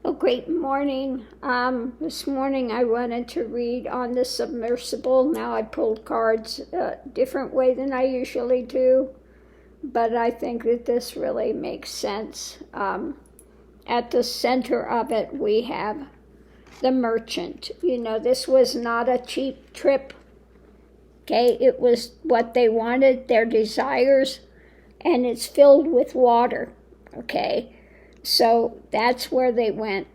Oh, great morning. This morning I wanted to read On the Submersible. Now I pulled cards a different way than I usually do, but I think that this really makes sense. At the center of it, we have the merchant. You know, this was not a cheap trip, okay? It was what they wanted, their desires, and it's filled with water, okay? So that's where they went.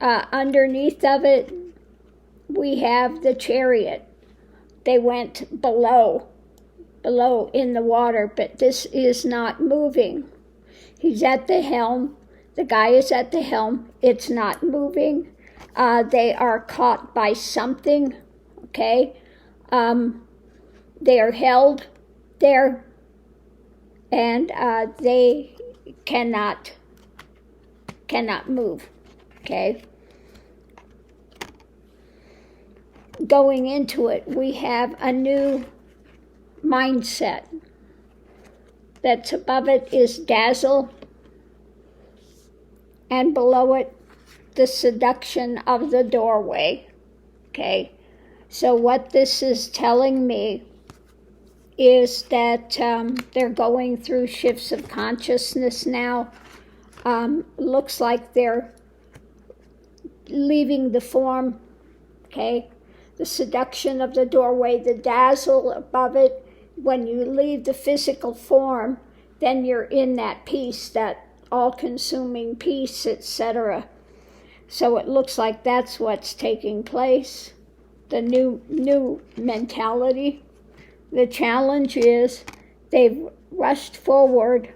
Underneath of it, we have the chariot. They went below in the water, but this is not moving. He's at the helm. The guy is at the helm. It's not moving. They are caught by something, okay? They are held there, and they cannot move, okay? Going into it, we have a new mindset. That's above it is dazzle, and below it, the seduction of the doorway, okay? So what this is telling me is that they're going through shifts of consciousness now. Looks like they're leaving the form, okay? The seduction of the doorway, the dazzle above it. When you leave the physical form, then you're in that peace, that all-consuming peace, etc. So it looks like that's what's taking place, the new mentality. The challenge is they've rushed forward.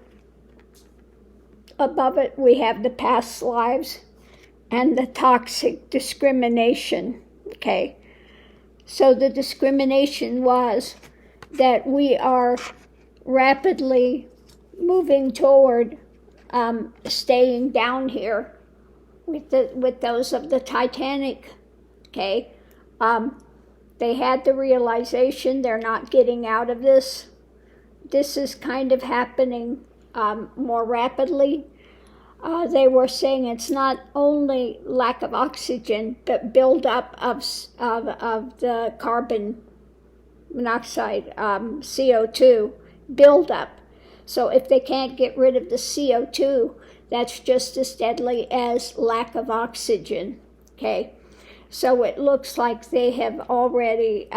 Above it, we have the past lives and the toxic discrimination, okay? So the discrimination was that we are rapidly moving toward staying down here with those of the Titanic, okay? They had the realization they're not getting out of this. This is kind of happening more rapidly. They were saying it's not only lack of oxygen, but buildup of the carbon monoxide, CO2, buildup. So if they can't get rid of the CO2, that's just as deadly as lack of oxygen, okay? So it looks like they have already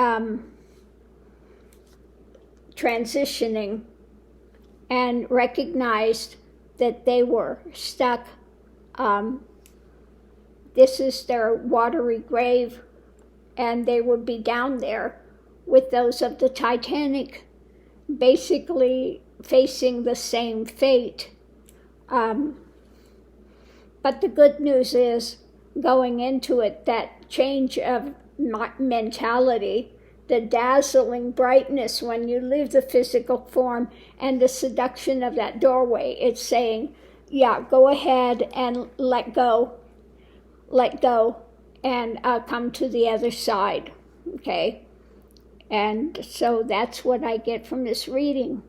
transitioning and recognized that they were stuck. This is their watery grave, and they would be down there with those of the Titanic, basically facing the same fate. But the good news is, going into it, that change of mentality, the dazzling brightness when you leave the physical form, and the seduction of that doorway, it's saying, yeah, go ahead and let go, and come to the other side, okay? And so that's what I get from this reading.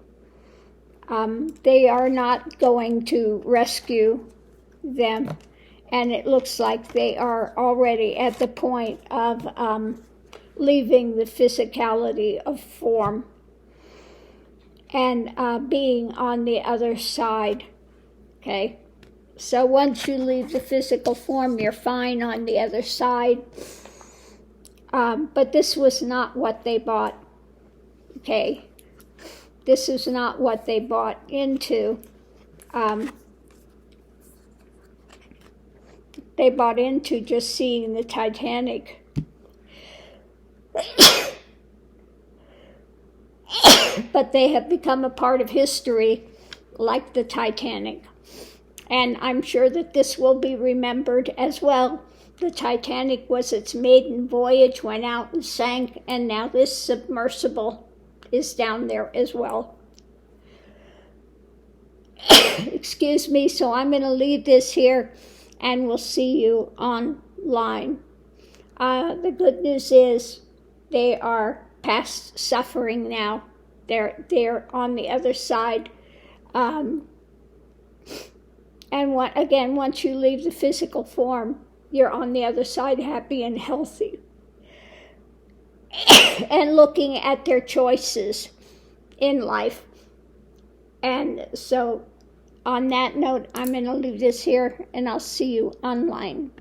They are not going to rescue them, and it looks like they are already at the point of leaving the physicality of form and being on the other side, okay? So once you leave the physical form, you're fine on the other side. But this was not what they bought, okay? This is not what they bought into. They bought into just seeing the Titanic. But they have become a part of history like the Titanic. And I'm sure that this will be remembered as well. The Titanic was its maiden voyage, went out and sank, and now this submersible is down there as well. Excuse me, so I'm going to leave this here, and we'll see you online. The good news is they are past suffering now. They're on the other side. And again, once you leave the physical form, you're on the other side happy and healthy. And looking at their choices in life. And so on that note, I'm going to leave this here, and I'll see you online.